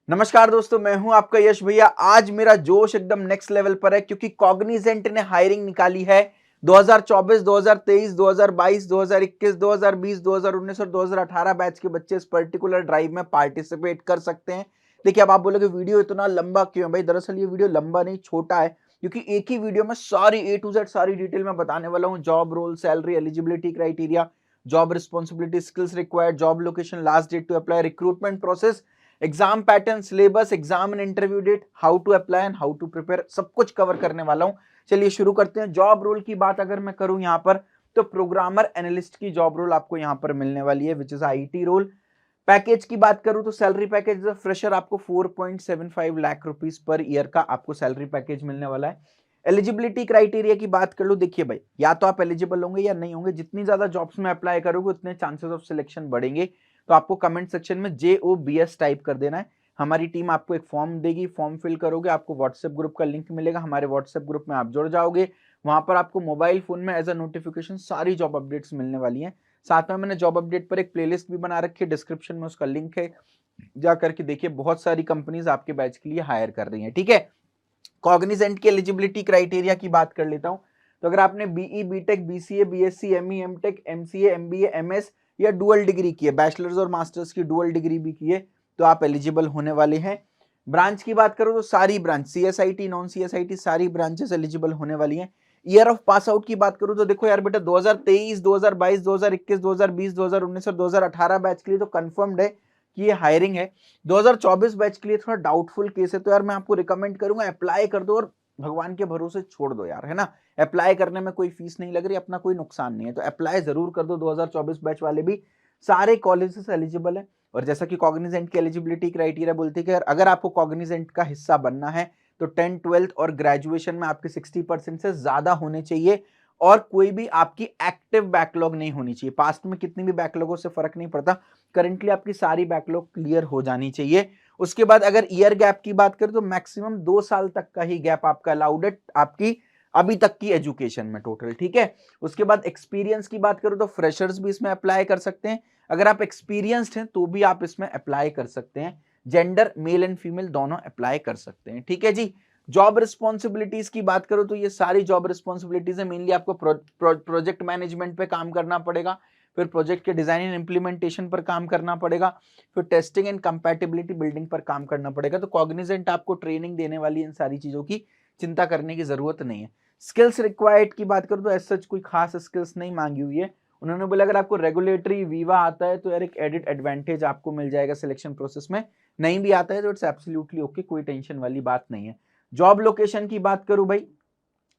नमस्कार दोस्तों, मैं हूं आपका यश भैया। आज मेरा जोश एकदम नेक्स्ट लेवल पर है क्योंकि कॉग्निजेंट ने हायरिंग निकाली है 2024, 2023, 2022, 2021, 2020, 2019 और 2018 बैच के बच्चे इस पर्टिकुलर ड्राइव में पार्टिसिपेट कर सकते हैं। देखिए, अब आप बोलोगे वीडियो इतना लंबा क्यों है भाई? दरअसल ये वीडियो लंबा नहीं, छोटा है, क्योंकि एक ही वीडियो में सारी ए टू जेड सारी डिटेल में बताने वाला हूँ। Job role, salary, eligibility criteria, job responsibility, skills required, job location, last date to apply, recruitment process, exam pattern, syllabus, exam and interview date, how to apply and how to prepare, सब कुछ cover करने वाला हूं। चलिए शुरू करते हैं। Job role की बात अगर मैं करूं यहां पर, तो प्रोग्रामर एनालिस्ट की जॉब रोल आपको यहां पर मिलने वाली है, which is IT role. Package की बात करूं तो सैलरी पैकेज फ्रेशर आपको 4.75 लाख रुपीस पर ईयर का आपको सैलरी पैकेज मिलने वाला है। एलिजिबिलिटी क्राइटेरिया की बात कर लो, देखिए भाई, या तो आप एलिजिबल होंगे या नहीं होंगे। जितनी ज्यादा जॉब्स में अप्लाई करोगे उतने चांसेस ऑफ सिलेक्शन बढ़ेंगे। तो आपको कमेंट सेक्शन में JOBS टाइप कर देना है। हमारी टीम आपको एक फॉर्म देगी, फॉर्म फिल करोगे, आपको व्हाट्सएप ग्रुप का लिंक मिलेगा। हमारे व्हाट्सएप ग्रुप में आप जुड़ जाओगे। वहां पर आपको मोबाइल फोन में एज अ नोटिफिकेशन सारी जॉब अपडेट्स मिलने वाली हैं। साथ में मैंने जॉब अपडेट पर एक प्लेलिस्ट भी बना रखी है, डिस्क्रिप्शन में उसका लिंक है, जा करके देखिए। बहुत सारी कंपनीज आपके बैच के लिए हायर कर रही हैं, ठीक है। कॉग्निजेंट की एलिजिबिलिटी क्राइटेरिया की बात कर लेता हूं। तो अगर आपने BE, BTech, BCA, BSc, ME, MTech, MCA, MBA, MS या डुअल डिग्री की है, बैचलर्स और मास्टर्स की डुअल डिग्री भी की है, तो आप एलिजिबल होने वाले हैं। ब्रांच की बात करो तो सारी ब्रांच, सीएसआईटी, नॉन सीएसआईटी, सारी ब्रांचेस एलिजिबल होने वाली हैं। ईयर ऑफ पास आउट की बात करूं तो देखो यार बेटा, 2023, 2022, 2021, 2020, 2019 और 2018 बैच के लिए तो कंफर्म्ड है कि ये हायरिंग है। 2024 बैच के लिए थोड़ा डाउटफुल केस है, तो यार मैं आपको रिकमेंड करूंगा अप्लाई कर दो और भगवान के भरोसे छोड़ दो यार, है ना। अप्लाई करने में कोई फीस नहीं लग रही, अपना कोई नुकसान नहीं है, तो अप्लाई जरूर कर दो। 2024 बैच वाले भी सारे कॉलेजेस एलिजिबल है। और जैसा कि कॉग्निजेंट की एलिजिबिलिटी क्राइटेरिया बोलती है कि अगर आपको कॉग्निजेंट का हिस्सा बनना है तो 10th 12th और ग्रेजुएशन में आपके 60% से ज्यादा होने चाहिए, और कोई भी आपकी एक्टिव बैकलॉग नहीं होनी चाहिए। पास्ट में कितनी भी बैकलॉगों से फर्क नहीं पड़ता, करंटली आपकी सारी बैकलॉग क्लियर हो जानी चाहिए। उसके बाद अगर ईयर गैप की बात करें तो मैक्सिमम 2 साल तक का ही गैप आपका अलाउड है आपकी अभी तक की एजुकेशन में टोटल, ठीक है। उसके बाद एक्सपीरियंस की बात करो तो फ्रेशर्स भी इसमें अप्लाई कर सकते हैं। अगर आप एक्सपीरियंस्ड हैं तो भी आप इसमें अप्लाई कर सकते हैं। जेंडर मेल एंड फीमेल दोनों अप्लाई कर सकते हैं, ठीक है जी। जॉब रिस्पॉन्सिबिलिटीज की बात करो तो ये सारी जॉब रिस्पॉन्सिबिलिटीज है। मेनली आपको प्रोजेक्ट मैनेजमेंट पे काम करना पड़ेगा, फिर प्रोजेक्ट के डिजाइन एंड इंप्लीमेंटेशन पर काम करना पड़ेगा, फिर टेस्टिंग एंड कंपैटिबिलिटी बिल्डिंग पर काम करना पड़ेगा। तो कॉग्निजेंट आपको ट्रेनिंग देने वाली इन सारी चीजों की चिंता करने की जरूरत नहीं है। स्किल्स रिक्वायर्ड की बात करो तो एज सच कोई खास स्किल्स नहीं मांगी हुई है। उन्होंने बोला अगर आपको रेगुलेटरी वीवा आता है तो यार एक एडिट एडवांटेज आपको मिल जाएगा सिलेक्शन प्रोसेस में। नहीं भी आता है तो इट्स एब्सोल्युटली ओके, कोई टेंशन वाली बात नहीं है। जॉब लोकेशन की बात करूं भाई,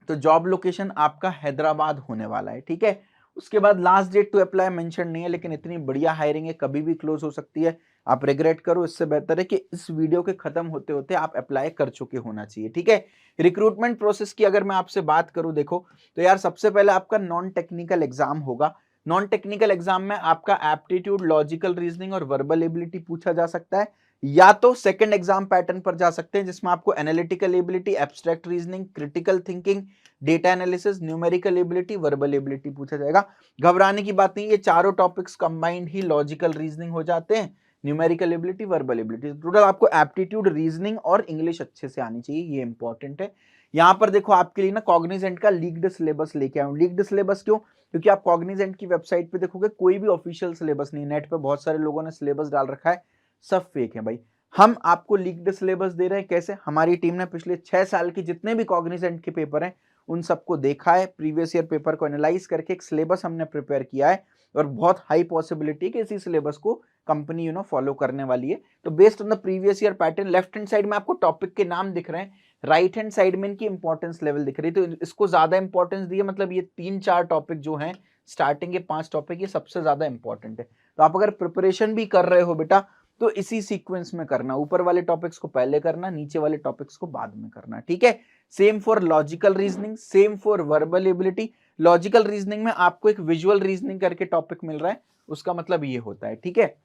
तो जॉब लोकेशन आपका हैदराबाद होने वाला है, ठीक है। उसके बाद last date to apply mention नहीं है, लेकिन इतनी बढ़िया हायरिंग है, कभी भी क्लोज हो सकती है। आप रिग्रेट करो, इससे बेहतर है कि इस वीडियो के खत्म होते होते आप अप्लाई कर चुके होना चाहिए, ठीक है। रिक्रूटमेंट प्रोसेस की अगर मैं आपसे बात करूं, देखो तो यार सबसे पहले आपका नॉन टेक्निकल एग्जाम होगा। नॉन टेक्निकल एग्जाम में आपका एप्टीट्यूड, लॉजिकल रीजनिंग और वर्बल एबिलिटी पूछा जा सकता है, या तो सेकंड एग्जाम पैटर्न पर जा सकते हैं जिसमें आपको analytical ability, abstract reasoning, critical thinking, data analysis, numerical ability, verbal ability पूछा जाएगा। घबराने की बात नहीं, ये चारों टॉपिक्स कंबाइंड ही लॉजिकल रीजनिंग हो जाते हैं। Numerical ability, verbal ability, total आपको एप्टीट्यूड, रीजनिंग और इंग्लिश अच्छे से आनी चाहिए, ये इंपॉर्टेंट है। यहां पर देखो आपके लिए ना कॉग्निजेंट का लीक्ड सिलेबस लेके आऊं। लीक्ड सिलेबस क्यों? क्योंकि आप कॉग्निजेंट की वेबसाइट पे देखोगे कोई भी ऑफिशियल सिलेबस नहीं। नेट पे बहुत सारे लोगों ने सिलेबस डाल रखा है, सब फेक है भाई। हम आपको लीक्ड सिलेबस दे रहे हैं। कैसे? हमारी टीम ने पिछले 6 साल के जितने भी कॉग्निजेंट के पेपर हैं उन सबको देखा है, प्रीवियस ईयर पेपर को एनालाइज करके एक सिलेबस हमने प्रिपेयर किया है, और बहुत हाई पॉसिबिलिटी कि इसी सिलेबस को कंपनी फॉलो करने वाली है। तो based on the previous year pattern, left hand side में आपको टॉपिक के नाम दिख रहे हैं, राइट हैंड साइड में इनकी इंपॉर्टेंस लेवल दिख रही है। तो इसको ज्यादा इंपॉर्टेंस दिए, मतलब ये 3-4 टॉपिक जो हैं, स्टार्टिंग के 5 टॉपिक ये सबसे ज्यादा इंपॉर्टेंट है। तो आप अगर प्रिपरेशन भी कर रहे हो बेटा तो इसी सीक्वेंस में करना, ऊपर वाले टॉपिक्स को पहले करना, नीचे वाले टॉपिक्स को बाद में करना, ठीक है। Same for logical reasoning, same for verbal ability. Logical reasoning में आपको एक विजुअल रीजनिंग करके टॉपिक मिल रहा है, उसका मतलब ये होता है, ठीक है।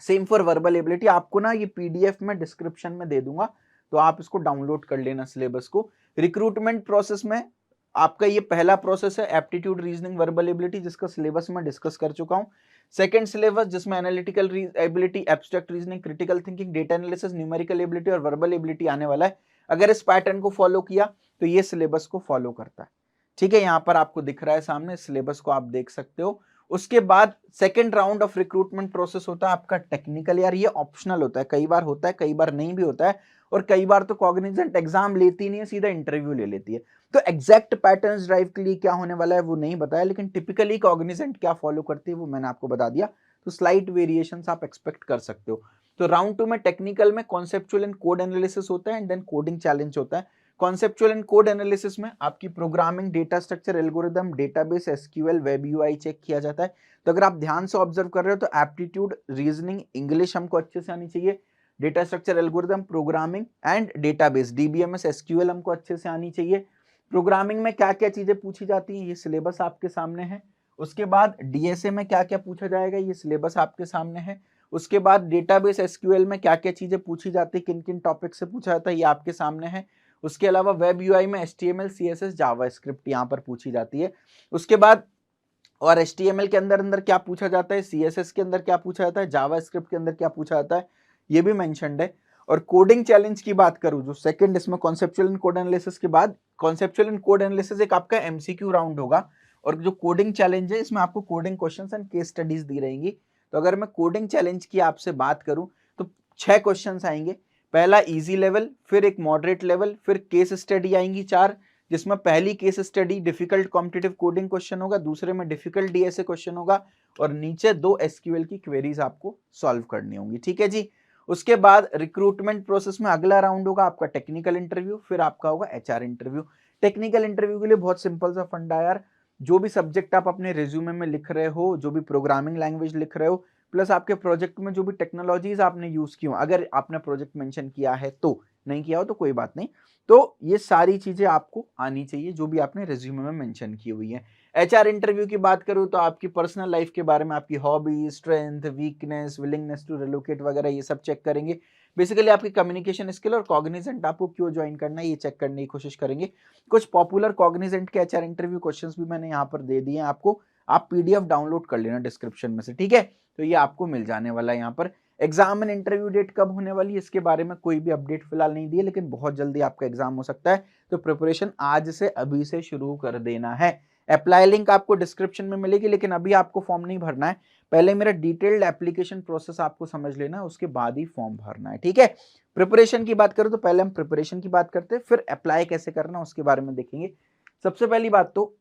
सेम फॉर वर्बल एबिलिटी, आपको ना ये पीडीएफ में डिस्क्रिप्शन में दे दूंगा, तो आप इसको डाउनलोड कर लेना सिलेबस को। रिक्रूटमेंट प्रोसेस में आपका ये पहला प्रोसेस है, एप्टीट्यूड, रीजनिंग, वर्बल एबिलिटी, जिसका सिलेबस मैं डिस्कस कर चुका हूं। सेकंड सिलेबस जिसमें analytical ability, abstract reasoning, critical thinking, data analysis, numerical ability और वर्बल एबिलिटी आने वाला है। अगर इस पैटर्न को फॉलो किया तो ये सिलेबस को फॉलो करता है। ठीक है, यहां पर आपको दिख रहा है सामने, सिलेबस को आप देख सकते हो। उसके बाद second round of recruitment process होता है आपका टेक्निकल। यार ये ऑप्शनल होता है, कई बार होता है, कई बार नहीं भी होता है, और कई बार तो कॉग्निजेंट एग्जाम लेती नहीं है, सीधा इंटरव्यू ले लेती है। तो एग्जैक्ट पैटर्न्स ड्राइव के लिए क्या होने वाला है वो नहीं बताया, लेकिन टिपिकली कॉग्निजेंट क्या फॉलो करती है वो मैंने आपको बता दिया। तो स्लाइट वेरिएशंस आप एक्सपेक्ट कर सकते हो। तो राउंड 2 में टेक्निकल में कॉन्सेप्चुअल एंड कोड एनालिसिस होता है, एंड देन कोडिंग चैलेंज होता है। कॉन्सेप्चुअल एंड कोड एनालिसिस में आपकी programming, data structure, algorithm, database, SQL, web UI check किया जाता है। तो अगर आप ध्यान से ऑब्जर्व कर रहे हो तो एप्टीट्यूड, रीजनिंग, इंग्लिश हमको अच्छे से आनी चाहिए, data structure, algorithm, programming and database, DBMS, SQL हमको अच्छे से आनी चाहिए। प्रोग्रामिंग में क्या क्या चीजें पूछी जाती हैं ये सिलेबस आपके सामने है। उसके बाद डीएसए में क्या क्या पूछा जाएगा ये सिलेबस आपके सामने है। उसके बाद डेटाबेस, एसक्यूएल में क्या क्या चीजें पूछी जाती है, किन किन टॉपिक से पूछा जाता है, ये आपके सामने है। उसके अलावा वेब यूआई में एचटीएमएल, सीएसएस, जावास्क्रिप्ट यहाँ पर पूछी जाती है। उसके बाद और एचटीएमएल के अंदर अंदर क्या पूछा जाता है, सीएसएस के अंदर क्या पूछा जाता है, जावास्क्रिप्ट के अंदर क्या पूछा जाता है, ये भी मेंशन्ड है। और कोडिंग चैलेंज की बात करूं जो सेकंड, इसमें कॉन्सेप्चुअल एंड कोड एनालिसिस के बाद कॉन्सेप्चुअल एंड कोड एनालिसिस एक आपका एमसीक्यू राउंड होगा, और जो कोडिंग चैलेंज है इसमें आपको coding questions and case studies दी रहेंगी। तो अगर मैं कोडिंग चैलेंज की आपसे बात करूं तो 6 क्वेश्चंस आएंगे। पहला इजी लेवल, फिर एक मॉडरेट लेवल, फिर केस स्टडी आएंगी 4, जिसमें पहली case study difficult competitive coding question होगा, दूसरे में डिफिकल्ट डीएसए क्वेश्चन होगा, और नीचे 2 एसक्यूएल की क्वेरीज आपको सॉल्व करनी होंगी। ठीक है जी। उसके बाद रिक्रूटमेंट प्रोसेस में अगला राउंड होगा आपका टेक्निकल इंटरव्यू, फिर आपका होगा एचआर इंटरव्यू। टेक्निकल इंटरव्यू के लिए बहुत सिंपल सा फंडा यार, जो भी सब्जेक्ट आप अपने रिज्यूमे में लिख रहे हो, जो भी प्रोग्रामिंग लैंग्वेज लिख रहे हो, प्लस आपके प्रोजेक्ट में जो भी टेक्नोलॉजीज आपने यूज की हो, अगर आपने प्रोजेक्ट मेंशन किया है तो, नहीं किया हो तो कोई बात नहीं, तो ये सारी चीजें आपको आनी चाहिए जो भी आपने रिज्यूमे में मेंशन की हुई है। एचआर इंटरव्यू की बात करूं तो आपकी पर्सनल लाइफ के बारे में, आपकी hobby, strength, weakness, willingness to relocate वगैरह ये सब चेक करेंगे। बेसिकली आपकी कम्युनिकेशन स्किल और कॉग्निजेंट आपको क्यों ज्वाइन करना है ये चेक करने की कोशिश करेंगे। कुछ पॉपुलर कॉग्निजेंट के एचआर इंटरव्यू क्वेश्चंस भी मैंने यहाँ पर दे दिए हैं आपको, आप पीडीएफ डाउनलोड कर लेना डिस्क्रिप्शन में से। ठीक है, तो ये आपको मिल जाने वाला है यहाँ पर। एग्जाम एंड इंटरव्यू डेट कब होने वाली है इसके बारे में कोई भी अपडेट फिलहाल नहीं दी है, लेकिन बहुत जल्दी आपका एग्जाम हो सकता है, तो प्रिपरेशन आज से अभी से शुरू कर देना है। अप्लाई लिंक आपको डिस्क्रिप्शन में मिलेगी, लेकिन अभी आपको फॉर्म नहीं भरना है, पहले मेरा डिटेल्ड एप्लीकेशन प्रोसेस आपको समझ लेना है, उसके बाद ही फॉर्म भरना है। ठीक है, प्रिपरेशन की बात करूं तो पहले हम प्रिपरेशन की बात करते हैं, फिर अप्लाई कैसे करना उसके बारे में देखेंगे। सबसे पहली बात तो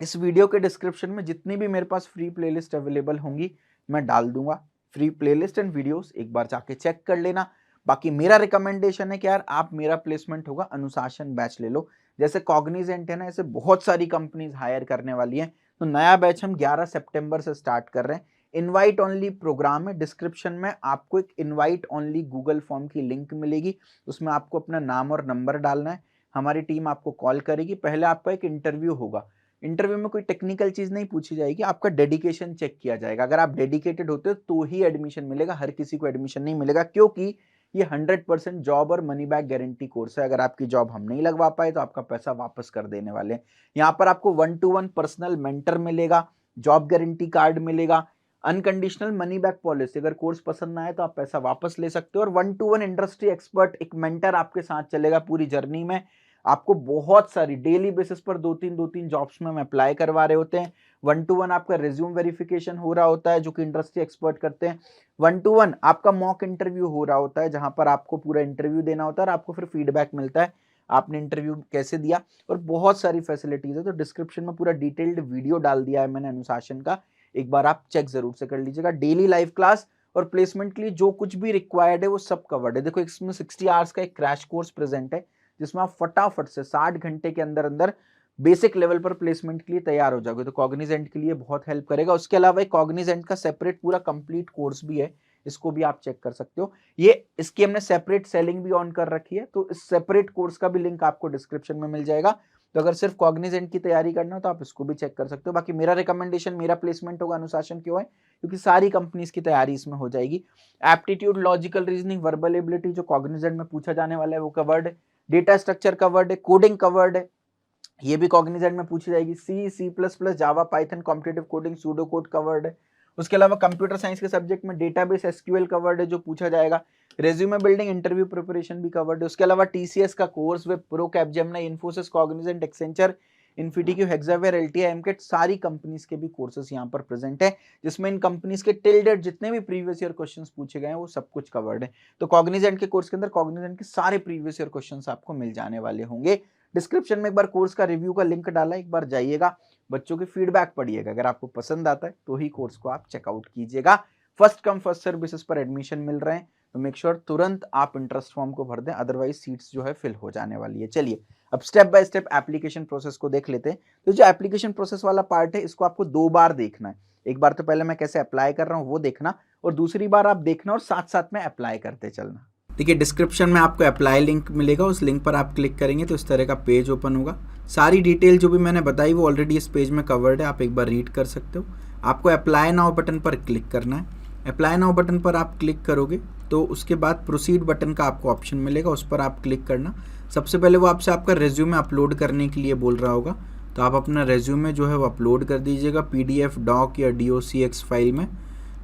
इस वीडियो के डिस्क्रिप्शन में जितनी भी मेरे पास फ्री प्लेलिस्ट अवेलेबल होंगी मैं डाल दूंगा, फ्री प्लेलिस्ट एंड वीडियोस एक बार जाके चेक कर लेना। बाकी मेरा रिकमेंडेशन है कि यार आप मेरा प्लेसमेंट होगा अनुशासन बैच ले लो, जैसे कॉग्निजेंट है ना, ऐसे बहुत सारी कंपनीज हायर करने वाली हैं, तो नया बैच हम 11 सितंबर से स्टार्ट कर रहे हैं। इनवाइट ओनली प्रोग्राम है, डिस्क्रिप्शन में आपको एक इनवाइट ओनली गूगल फॉर्म की लिंक मिलेगी, उसमें आपको अपना नाम और नंबर डालना है, हमारी टीम आपको कॉल करेगी, पहले आपका एक इंटरव्यू होगा, इंटरव्यू में कोई टेक्निकल चीज नहीं पूछी जाएगी, आपका डेडिकेशन चेक किया जाएगा, अगर आप डेडिकेटेड होते हो तो ही एडमिशन मिलेगा, हर किसी को एडमिशन नहीं मिलेगा, क्योंकि ये 100% जॉब और मनी बैक गारंटी कोर्स है, अगर आपकी जॉब हम नहीं लगवा पाए तो आपका पैसा वापस कर देने वाले हैं। यहाँ पर आपको 1-to-1 पर्सनल मेंटर मिलेगा, जॉब गारंटी कार्ड मिलेगा, अनकंडीशनल मनी बैक पॉलिसी, अगर कोर्स पसंद ना आए तो आप पैसा वापस ले सकते हो, और 1-to-1 इंडस्ट्री एक्सपर्ट, एक मेंटर आपके साथ चलेगा पूरी जर्नी में, आपको बहुत सारी डेली बेसिस पर 2-3 जॉब्स में हम अप्लाई करवा रहे होते हैं। 1-to-1 आपका रिज्यूम वेरिफिकेशन हो रहा होता है जो कि इंडस्ट्री एक्सपर्ट करते हैं। 1-to-1 आपका मॉक इंटरव्यू हो रहा होता है जहां पर आपको पूरा इंटरव्यू देना होता है और आपको फिर फीडबैक मिलता है आपने इंटरव्यू कैसे दिया, और बहुत सारी फैसिलिटीज है। तो डिस्क्रिप्शन में पूरा डिटेल्ड वीडियो डाल दिया है मैंने अनुशासन का, एक बार आप चेक जरूर से कर लीजिएगा। डेली लाइव क्लास और प्लेसमेंट के लिए जो कुछ भी रिक्वायर्ड है वो सब कवर्ड है। देखो इसमें 60 आवर्स का एक क्रैश कोर्स प्रेजेंट है जिसमें आप फटाफट से 60 घंटे के अंदर अंदर बेसिक लेवल पर प्लेसमेंट के लिए तैयार हो जाओगे, तो कॉग्निजेंट के लिए बहुत हेल्प करेगा। उसके अलावा एक कॉग्निजेंट का सेपरेट पूरा कंप्लीट कोर्स भी है, इसको भी आप चेक कर सकते हो। ये इसकी हमने सेपरेट सेलिंग भी ऑन कर रखी है, तो इस सेपरेट कोर्स का भी लिंक आपको डिस्क्रिप्शन में मिल जाएगा। तो अगर सिर्फ कॉग्निजेंट की तैयारी करना हो तो आप इसको भी चेक कर सकते हो। बाकी मेरा रिकमेंडेशन, मेरा प्लेसमेंट होगा अनुशासन, क्यों है? क्योंकि सारी कंपनीज की तैयारी इसमें हो जाएगी। Aptitude, logical reasoning, verbal ability जो कॉग्निजेंट में पूछा जाने वाला है वो कवर्ड है, डेटा स्ट्रक्चर कवर्ड है, कोडिंग कवर्ड है, ये भी कॉग्निजेंट में पूछी जाएगी, C, C plus plus, Java, Python, competitive coding, pseudo code covered है। उसके अलावा कंप्यूटर साइंस के सब्जेक्ट में डेटाबेस एसक्यूएल कवर्ड है जो पूछा जाएगा। रेज्यूमे बिल्डिंग, इंटरव्यू प्रिपरेशन भी कवर्ड है। उसके अलावा टीसीएस का course, web pro, Capgemini, Infosys, Cognizant, Accenture, InfyTQ, Hexaware, LTI, AMCAT, सारी कंपनीज के भी कोर्सेज यहाँ पर प्रेजेंट है, जिसमें इन कंपनीज के टिल डेट जितने भी प्रीवियस ईयर क्वेश्चंस पूछे गए हैं वो सब कुछ कवर्ड है। तो कॉग्निजेंट के कोर्स के अंदर कॉग्निजेंट के सारे प्रीवियस ईयर क्वेश्चंस आपको मिल जाने वाले होंगे। डिस्क्रिप्शन में एक बार कोर्स का रिव्यू का लिंक डाला, एक बार जाइएगा, बच्चों की फीडबैक पढ़िएगा, अगर आपको पसंद आता है तो ही कोर्स को आप चेकआउट कीजिएगा। First come first serve basis पर एडमिशन मिल रहे हैं, तो मेक श्योर तुरंत आप इंटरेस्ट फॉर्म को भर दें, अदरवाइज सीट्स जो है फिल हो जाने वाली है। चलिए अब step by step application process को देख लेते हैं। तो जो एप्लीकेशन प्रोसेस वाला पार्ट है इसको आपको 2 बार देखना है। एक बार तो पहले मैं कैसे अप्लाई कर रहा हूँ वो देखना, और दूसरी बार आप देखना और साथ साथ में अप्लाई करते चलना। देखिए डिस्क्रिप्शन में आपको अप्लाई लिंक मिलेगा, उस लिंक पर आप क्लिक करेंगे तो इस तरह का पेज ओपन होगा। सारी डिटेल जो भी मैंने बताई वो ऑलरेडी इस पेज में कवर्ड है, आप एक बार रीड कर सकते हो। आपको अप्लाई नाउ बटन पर क्लिक करना है। अप्लाई नाउ बटन पर आप क्लिक करोगे तो उसके बाद प्रोसीड बटन का आपको ऑप्शन मिलेगा, उस पर आप क्लिक करना। सबसे पहले वो आपसे आपका रेज्यूमे अपलोड करने के लिए बोल रहा होगा, तो आप अपना रेज्यूमे जो है वो अपलोड कर दीजिएगा PDF, डॉक या DOCX फाइल में,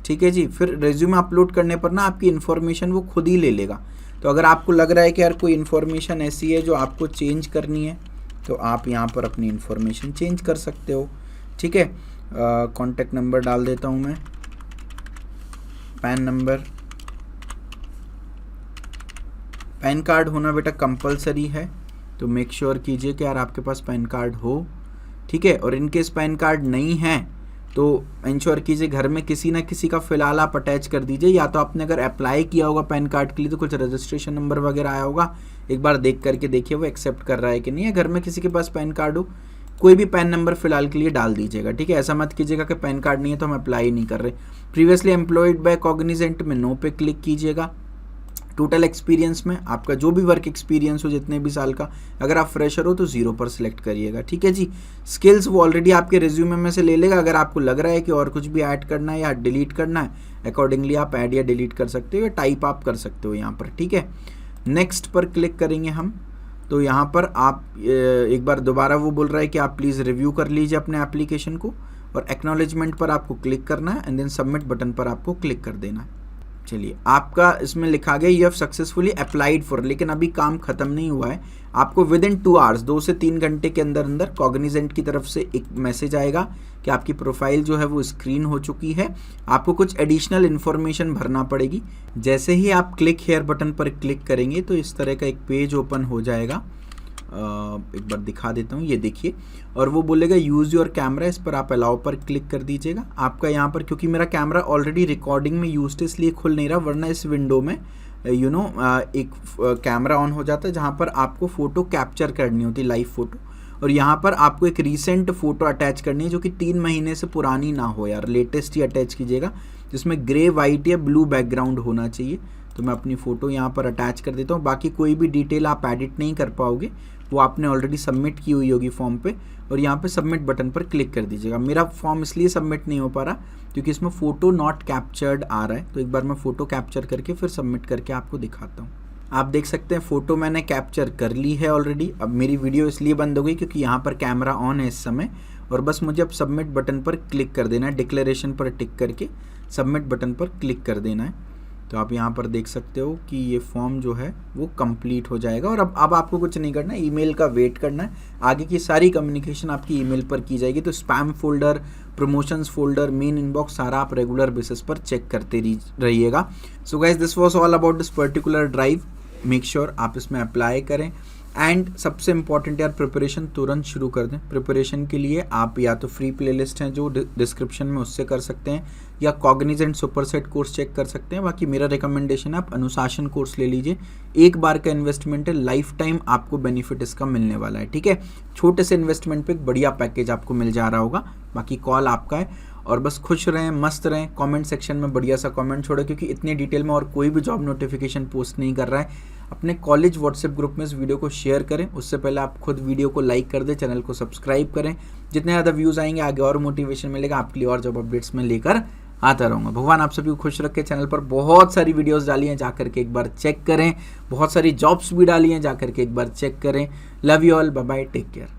ठीक है जी। फिर रेज्यूमे अपलोड करने पर ना आपकी इन्फॉर्मेशन वो खुद ही ले लेगा। तो अगर आपको लग रहा है कि यार कोई इन्फॉर्मेशन ऐसी है जो आपको चेंज करनी है तो आप यहाँ पर अपनी इन्फॉर्मेशन चेंज कर सकते हो, ठीक है। कॉन्टैक्ट नंबर डाल देता हूँ मैं, पैन नंबर, पैन कार्ड होना बेटा कंपलसरी है, तो मेक श्योर कीजिए कि यार आपके पास पैन कार्ड हो, ठीक है। और इनकेस पैन कार्ड नहीं है तो इंश्योर कीजिए घर में किसी ना किसी का फिलहाल आप अटैच कर दीजिए, या तो आपने अगर अप्लाई किया होगा पैन कार्ड के लिए तो कुछ रजिस्ट्रेशन नंबर वगैरह आया होगा, एक बार देख करके देखिए वो एक्सेप्ट कर रहा है कि नहीं है। घर में किसी के पास पैन कार्ड हो, कोई भी पैन नंबर फिलहाल के लिए डाल दीजिएगा, ठीक है। ऐसा मत कीजिएगा कि पैन कार्ड नहीं है तो हम अप्लाई नहीं कर रहे। प्रीवियसली एम्प्लॉयड बाय कॉग्निजेंट में नो पे क्लिक कीजिएगा। टोटल एक्सपीरियंस में आपका जो भी वर्क एक्सपीरियंस हो जितने भी साल का, अगर आप फ्रेशर हो तो 0 पर सिलेक्ट करिएगा, ठीक है जी। स्किल्स वो ऑलरेडी आपके रिज्यूमे में से ले लेगा, अगर आपको लग रहा है कि और कुछ भी ऐड करना है या डिलीट करना है अकॉर्डिंगली आप ऐड या डिलीट कर सकते हो, या टाइप आप कर सकते हो यहाँ पर, ठीक है। नेक्स्ट पर क्लिक करेंगे हम, तो यहाँ पर आप एक बार दोबारा वो बोल रहा है कि आप प्लीज़ रिव्यू कर लीजिए अपने एप्लीकेशन को, और एक्नॉलेजमेंट पर आपको क्लिक करना है एंड देन सबमिट बटन पर आपको क्लिक कर देना है। चलिए आपका इसमें लिखा गया you have successfully applied for, लेकिन अभी काम खत्म नहीं हुआ है। आपको विद इन 2 आवर्स 2 से 3 घंटे के अंदर अंदर कॉग्निजेंट की तरफ से एक मैसेज आएगा कि आपकी प्रोफाइल जो है वो स्क्रीन हो चुकी है। आपको कुछ एडिशनल इन्फॉर्मेशन भरना पड़ेगी। जैसे ही आप क्लिक हेयर बटन पर क्लिक करेंगे तो इस तरह का एक पेज ओपन हो जाएगा। एक बार दिखा देता हूँ, ये देखिए, और वो बोलेगा यूज़ योर कैमरा, इस पर आप अलाउ पर क्लिक कर दीजिएगा। आपका यहाँ पर क्योंकि मेरा कैमरा ऑलरेडी रिकॉर्डिंग में यूज्ड है इसलिए खुल नहीं रहा, वरना इस विंडो में एक कैमरा ऑन हो जाता है जहाँ पर आपको फ़ोटो कैप्चर करनी होती है, लाइव फ़ोटो, और यहाँ पर आपको एक रीसेंट फ़ोटो अटैच करनी है जो कि 3 महीने से पुरानी ना हो यार, लेटेस्ट ही अटैच कीजिएगा, जिसमें ग्रे, वाइट या ब्लू बैकग्राउंड होना चाहिए। तो मैं अपनी फ़ोटो यहाँ पर अटैच कर देता हूँ। बाकी कोई भी डिटेल आप एडिट नहीं कर पाओगे, वो आपने ऑलरेडी सबमिट की हुई होगी फॉर्म पे, और यहाँ पे सबमिट बटन पर क्लिक कर दीजिएगा। मेरा फॉर्म इसलिए सबमिट नहीं हो पा रहा क्योंकि इसमें फ़ोटो नॉट कैप्चर्ड आ रहा है, तो एक बार मैं फ़ोटो कैप्चर करके फिर सबमिट करके आपको दिखाता हूँ। आप देख सकते हैं फ़ोटो मैंने कैप्चर कर ली है ऑलरेडी। अब मेरी वीडियो इसलिए बंद हो गई क्योंकि यहाँ पर कैमरा ऑन है इस समय, और बस मुझे अब सबमिट बटन पर क्लिक कर देना है। डिक्लेरेशन पर टिक करके सबमिट बटन पर क्लिक कर देना है। तो आप यहाँ पर देख सकते हो कि ये फॉर्म जो है वो कंप्लीट हो जाएगा, और अब आपको कुछ नहीं करना है, ईमेल का वेट करना है। आगे की सारी कम्युनिकेशन आपकी ईमेल पर की जाएगी। तो spam folder, promotions folder, main inbox सारा आप रेगुलर बेसिस पर चेक करते रहिएगा। So guys this was all about this particular drive. Make sure आप इसमें अप्लाई करें, एंड सबसे इम्पॉर्टेंट यार प्रिपरेशन तुरंत शुरू कर दें। प्रिपरेशन के लिए आप या तो फ्री प्लेलिस्ट हैं जो डिस्क्रिप्शन में, उससे कर सकते हैं, या कॉग्निजेंट सुपरसेट कोर्स चेक कर सकते हैं। बाकी मेरा रिकमेंडेशन है आप अनुशासन कोर्स ले लीजिए। एक बार का इन्वेस्टमेंट है, लाइफ टाइम आपको बेनिफिट इसका मिलने वाला है, ठीक है। छोटे से इन्वेस्टमेंट पे एक बढ़िया पैकेज आपको मिल जा रहा होगा। बाकी कॉल आपका है, और बस खुश रहें, मस्त रहें। कमेंट सेक्शन में बढ़िया सा कमेंट छोड़े, क्योंकि इतनी डिटेल में और कोई भी जॉब नोटिफिकेशन पोस्ट नहीं कर रहा है। अपने कॉलेज व्हाट्सएप ग्रुप में इस वीडियो को शेयर करें। उससे पहले आप खुद वीडियो को लाइक कर दें, चैनल को सब्सक्राइब करें। जितने ज़्यादा व्यूज़ आएंगे आगे और मोटिवेशन मिलेगा, आपके लिए और जॉब अपडेट्स में लेकर आता रहूँगा। भगवान आप सभी को खुश रखे। चैनल पर बहुत सारी वीडियोस डाली हैं, जाकर के एक बार चेक करें। बहुत सारी जॉब्स भी डाली हैं, जाकर के एक बार चेक करें। Love you all, bye bye, take care.